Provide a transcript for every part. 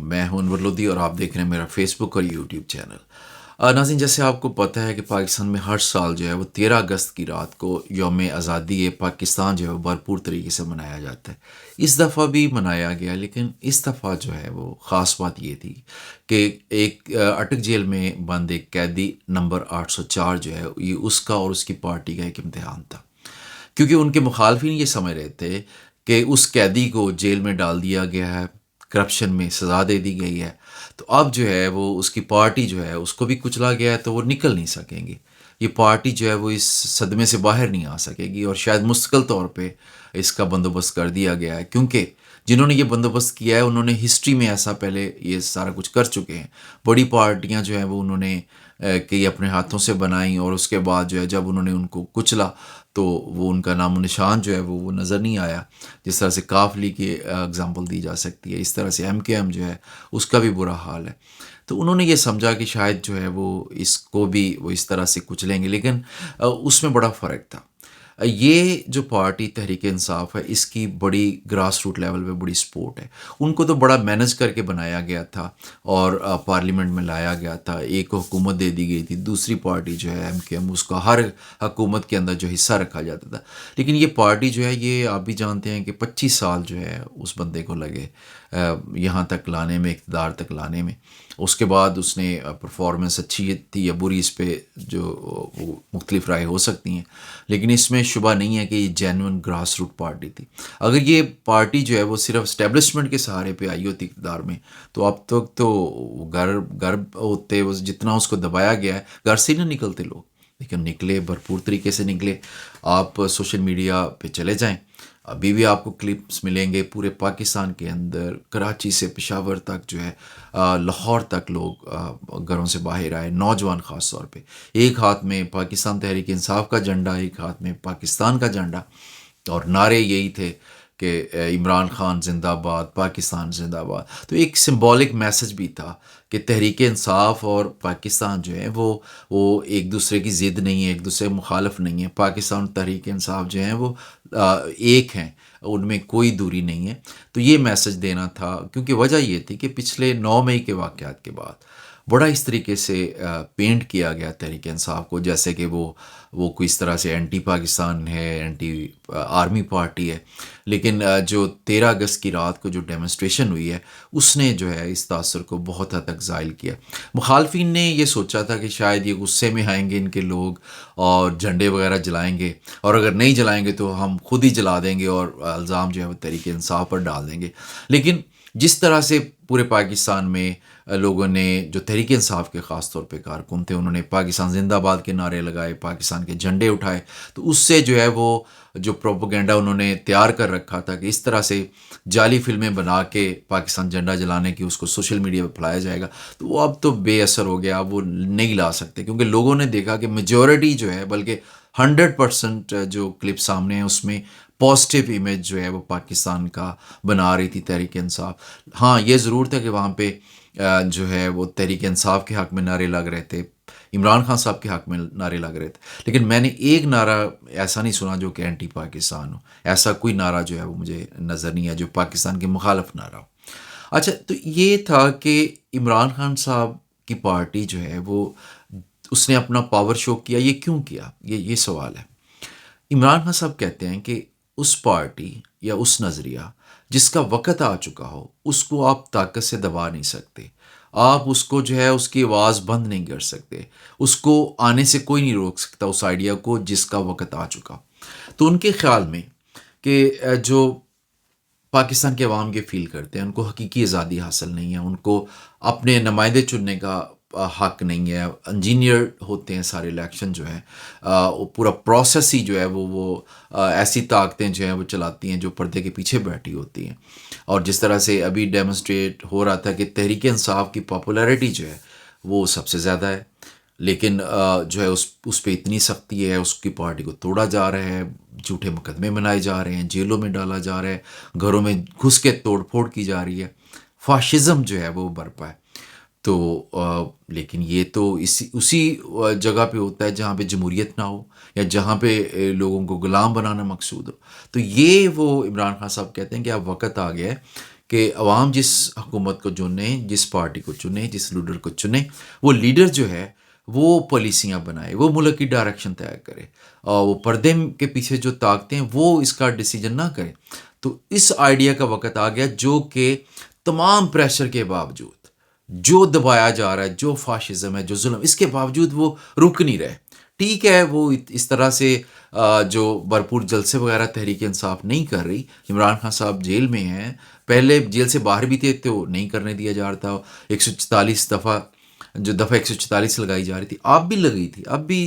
میں ہوں انور لودھی اور آپ دیکھ رہے ہیں میرا فیس بک اور یوٹیوب چینل۔ ناظرین، جیسے آپ کو پتہ ہے کہ پاکستان میں ہر سال جو ہے وہ 13 اگست کی رات کو یوم آزادی پاکستان جو ہے وہ بھرپور طریقے سے منایا جاتا ہے۔ اس دفعہ بھی منایا گیا، لیکن اس دفعہ جو ہے وہ خاص بات یہ تھی کہ ایک اٹک جیل میں بند ایک قیدی نمبر 804 جو ہے یہ اس کا اور اس کی پارٹی کا ایک امتحان تھا، کیونکہ ان کے مخالفین یہ سمجھ رہے تھے کہ اس قیدی کو جیل میں ڈال دیا گیا ہے، کرپشن میں سزا دے دی گئی ہے، تو اب جو ہے وہ اس کی پارٹی جو ہے اس کو بھی کچلا گیا ہے، تو وہ نکل نہیں سکیں گے۔ یہ پارٹی جو ہے وہ اس صدمے سے باہر نہیں آ سکے گی، اور شاید مستقل طور پہ اس کا بندوبست کر دیا گیا ہے، کیونکہ جنہوں نے یہ بندوبست کیا ہے انہوں نے ہسٹری میں ایسا پہلے یہ سارا کچھ کر چکے ہیں۔ بڑی پارٹیاں جو ہیں وہ انہوں نے کئی اپنے ہاتھوں سے بنائیں، اور اس کے بعد جو ہے جب انہوں نے ان کو کچلا تو وہ ان کا نام و نشان جو ہے وہ نظر نہیں آیا۔ جس طرح سے کافلی کی اگزامپل دی جا سکتی ہے، اس طرح سے ایم کے ایم جو ہے اس کا بھی برا حال ہے۔ تو انہوں نے یہ سمجھا کہ شاید جو ہے وہ اس کو بھی وہ اس طرح سے کچلیں گے، لیکن اس میں بڑا فرق تھا۔ یہ جو پارٹی تحریک انصاف ہے اس کی بڑی گراس روٹ لیول پہ بڑی سپورٹ ہے۔ ان کو تو بڑا مینج کر کے بنایا گیا تھا اور پارلیمنٹ میں لایا گیا تھا، ایک حکومت دے دی گئی تھی، دوسری پارٹی جو ہے ایم کے ایم اس کا ہر حکومت کے اندر جو حصہ رکھا جاتا تھا۔ لیکن یہ پارٹی جو ہے یہ آپ بھی جانتے ہیں کہ 25 سال جو ہے اس بندے کو لگے یہاں تک لانے میں، اقتدار تک لانے میں۔ اس کے بعد اس نے پرفارمنس اچھی تھی یا بری، اس پہ جو وہ مختلف رائے ہو سکتی ہیں، لیکن اس میں شبہ نہیں ہے کہ یہ جینوئن گراس روٹ پارٹی تھی۔ اگر یہ پارٹی جو ہے وہ صرف اسٹیبلشمنٹ کے سہارے پہ آئی ہوتی اقتدار میں تو اب تک تو گھر ہوتے، جتنا اس کو دبایا گیا ہے گھر سے ہی نہ نکلتے لوگ، لیکن نکلے، بھرپور طریقے سے نکلے۔ آپ سوشل میڈیا پہ چلے جائیں، ابھی بھی آپ کو کلپس ملیں گے پورے پاکستان کے اندر، کراچی سے پشاور تک جو ہے، لاہور تک لوگ گھروں سے باہر آئے، نوجوان خاص طور پہ، ایک ہاتھ میں پاکستان تحریک انصاف کا جھنڈا، ایک ہاتھ میں پاکستان کا جھنڈا، اور نعرے یہی تھے کہ عمران خان زندہ باد، پاکستان زندہ باد۔ تو ایک سمبولک میسج بھی تھا کہ تحریک انصاف اور پاکستان جو ہے وہ ایک دوسرے کی ضد نہیں ہے، ایک دوسرے مخالف نہیں ہے۔ پاکستان اور تحریک انصاف جو ہیں وہ ایک ہیں، ان میں کوئی دوری نہیں ہے۔ تو یہ میسج دینا تھا، کیونکہ وجہ یہ تھی کہ پچھلے 9 مئی کے واقعات کے بعد بڑا اس طریقے سے پینٹ کیا گیا تحریک انصاف کو جیسے کہ وہ کوئی اس طرح سے اینٹی پاکستان ہے، اینٹی آرمی پارٹی ہے۔ لیکن جو 13 اگست کی رات کو جو ڈیمونسٹریشن ہوئی ہے اس نے جو ہے اس تاثر کو بہت حد تک زائل کیا۔ مخالفین نے یہ سوچا تھا کہ شاید یہ غصے میں آئیں گے ان کے لوگ اور جھنڈے وغیرہ جلائیں گے، اور اگر نہیں جلائیں گے تو ہم خود ہی جلا دیں گے اور الزام جو ہے وہ تحریک انصاف پر ڈال دیں گے۔ لیکن جس طرح سے پورے پاکستان میں لوگوں نے، جو تحریک انصاف کے خاص طور پہ کارکن تھے، انہوں نے پاکستان زندہ باد کے نعرے لگائے، پاکستان کے جھنڈے اٹھائے، تو اس سے جو ہے وہ جو پروپیگنڈا انہوں نے تیار کر رکھا تھا کہ اس طرح سے جعلی فلمیں بنا کے پاکستان جھنڈا جلانے کی اس کو سوشل میڈیا پہ پھیلایا جائے گا، تو وہ اب تو بے اثر ہو گیا، اب وہ نہیں لا سکتے، کیونکہ لوگوں نے دیکھا کہ میجورٹی جو ہے، بلکہ 100% جو کلپ سامنے ہیں اس میں پازیٹیو امیج جو ہے وہ پاکستان کا بنا رہی تھی تحریک انصاف۔ ہاں یہ ضرور تھا کہ وہاں پہ جو ہے وہ تحریک انصاف کے حق میں نعرے لگ رہے تھے، عمران خان صاحب کے حق میں نعرے لگ رہے تھے، لیکن میں نے ایک نعرہ ایسا نہیں سنا جو کہ اینٹی پاکستان ہو۔ ایسا کوئی نعرہ جو ہے وہ مجھے نظر نہیں ہے جو پاکستان کے مخالف نعرہ ہو۔ اچھا، تو یہ تھا کہ عمران خان صاحب کی پارٹی جو ہے وہ، اس نے اپنا پاور شو کیا، یہ کیوں کیا، یہ سوال ہے۔ عمران خان صاحب کہتے ہیں کہ اس پارٹی یا اس نظریہ جس کا وقت آ چکا ہو اس کو آپ طاقت سے دبا نہیں سکتے، آپ اس کو جو ہے اس کی آواز بند نہیں کر سکتے، اس کو آنے سے کوئی نہیں روک سکتا اس آئیڈیا کو جس کا وقت آ چکا۔ تو ان کے خیال میں کہ جو پاکستان کے عوام یہ فیل کرتے ہیں ان کو حقیقی آزادی حاصل نہیں ہے، ان کو اپنے نمائندے چننے کا حق نہیں ہے، انجینئر ہوتے ہیں سارے الیکشن جو ہے، وہ پورا پروسیس ہی جو ہے وہ ایسی طاقتیں جو ہیں وہ چلاتی ہیں جو پردے کے پیچھے بیٹھی ہوتی ہیں۔ اور جس طرح سے ابھی ڈیمونسٹریٹ ہو رہا تھا کہ تحریک انصاف کی پاپولیرٹی جو ہے وہ سب سے زیادہ ہے، لیکن جو ہے اس پہ اتنی سختی ہے، اس کی پارٹی کو توڑا جا رہا ہے، جھوٹے مقدمے بنائے جا رہے ہیں، جیلوں میں ڈالا جا رہا ہے، گھروں میں گھس کے توڑ پھوڑ کی جا رہی ہے، فاشزم جو ہے وہ برپا ہے۔ تو لیکن یہ تو اسی جگہ پہ ہوتا ہے جہاں پہ جمہوریت نہ ہو یا جہاں پہ لوگوں کو غلام بنانا مقصود ہو۔ تو یہ وہ عمران خان صاحب کہتے ہیں کہ اب وقت آ گیا ہے کہ عوام جس حکومت کو چنے، جس پارٹی کو چنے، جس لیڈر کو چنے، وہ لیڈر جو ہے وہ پالیسیاں بنائے، وہ ملک کی ڈائریکشن طے کرے، اور وہ پردے کے پیچھے جو طاقتیں ہیں وہ اس کا ڈیسیجن نہ کرے۔ تو اس آئیڈیا کا وقت آ گیا جو کہ تمام پریشر کے باوجود، جو دبایا جا رہا ہے، جو فاشزم ہے، جو ظلم، اس کے باوجود وہ رک نہیں رہے۔ ٹھیک ہے، وہ اس طرح سے جو بھرپور جلسے وغیرہ تحریک انصاف نہیں کر رہی۔ عمران خان صاحب جیل میں ہیں، پہلے جیل سے باہر بھی تھے تو نہیں کرنے دیا جا رہا تھا۔ 144 دفعہ، جو دفعہ 144 لگائی جا رہی تھی، اب بھی لگی تھی، اب بھی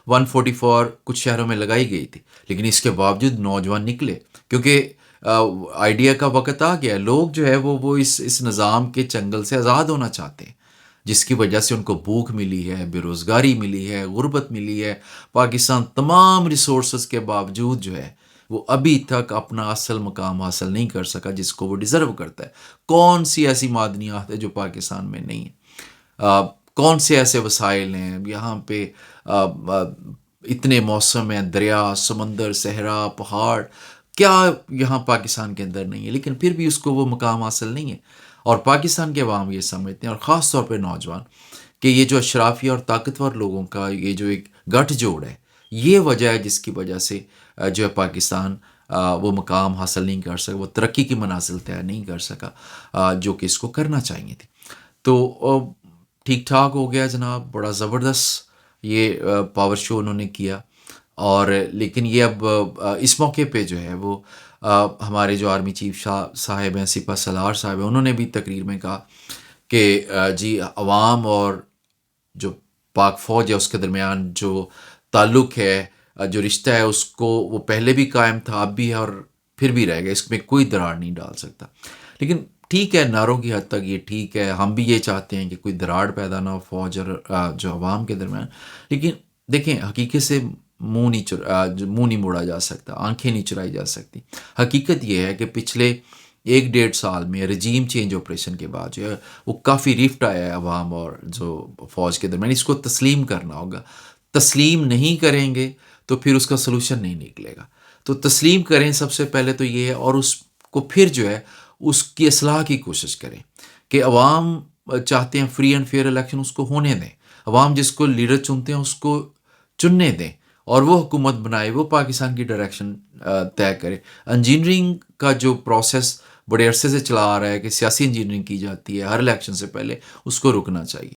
144 کچھ شہروں میں لگائی گئی تھی، لیکن اس کے باوجود نوجوان نکلے، کیونکہ آئیڈیا کا وقت آ گیا۔ لوگ جو ہے وہ اس نظام کے چنگل سے آزاد ہونا چاہتے ہیں، جس کی وجہ سے ان کو بھوک ملی ہے، بے روزگاری ملی ہے، غربت ملی ہے۔ پاکستان تمام ریسورسز کے باوجود جو ہے وہ ابھی تک اپنا اصل مقام حاصل نہیں کر سکا جس کو وہ ڈیزرو کرتا ہے۔ کون سی ایسی معدنیات ہے جو پاکستان میں نہیں ہے؟ کون سے ایسے وسائل ہیں یہاں پہ؟ اتنے موسم ہیں، دریا، سمندر، صحرا، پہاڑ، کیا یہاں پاکستان کے اندر نہیں ہے؟ لیکن پھر بھی اس کو وہ مقام حاصل نہیں ہے۔ اور پاکستان کے عوام یہ سمجھتے ہیں، اور خاص طور پہ نوجوان، کہ یہ جو اشرافیہ اور طاقتور لوگوں کا یہ جو ایک گٹھ جوڑ ہے، یہ وجہ ہے جس کی وجہ سے جو ہے پاکستان وہ مقام حاصل نہیں کر سکا، وہ ترقی کی منازل طے نہیں کر سکا جو کہ اس کو کرنا چاہیے تھی۔ تو ٹھیک ٹھاک ہو گیا جناب، بڑا زبردست یہ پاور شو انہوں نے کیا۔ اور لیکن یہ اب اس موقع پہ جو ہے وہ ہمارے جو آرمی چیف صاحب ہیں، سپہ سالار صاحب ہیں، انہوں نے بھی تقریر میں کہا کہ جی عوام اور جو پاک فوج ہے اس کے درمیان جو تعلق ہے، جو رشتہ ہے، اس کو وہ پہلے بھی قائم تھا، اب بھی ہے، اور پھر بھی رہے گا، اس میں کوئی دراڑ نہیں ڈال سکتا۔ لیکن ٹھیک ہے، نعروں کی حد تک یہ ٹھیک ہے، ہم بھی یہ چاہتے ہیں کہ کوئی دراڑ پیدا نہ ہو فوج اور جو عوام کے درمیان۔ لیکن دیکھیں، حقیقت سے منہ نہیں موڑا جا سکتا، آنکھیں نہیں چرائی جا سکتی۔ حقیقت یہ ہے کہ پچھلے 1 ڈیڑھ سال میں رجیم چینج آپریشن کے بعد جو ہے وہ کافی رفٹ آیا ہے عوام اور جو فوج کے درمیان۔ اس کو تسلیم کرنا ہوگا، تسلیم نہیں کریں گے تو پھر اس کا سلوشن نہیں نکلے گا۔ تو تسلیم کریں سب سے پہلے تو یہ ہے، اور اس کو پھر جو ہے اس کی اصلاح کی کوشش کریں کہ عوام چاہتے ہیں فری اینڈ فیئر الیکشن، اس کو ہونے دیں۔ عوام جس کو لیڈر چنتے ہیں اس کو چننے دیں، اور وہ حکومت بنائے، وہ پاکستان کی ڈائریکشن طے کرے۔ انجینئرنگ کا جو پروسیس بڑے عرصے سے چلا آ رہا ہے کہ سیاسی انجینئرنگ کی جاتی ہے ہر الیکشن سے پہلے، اس کو رکنا چاہیے۔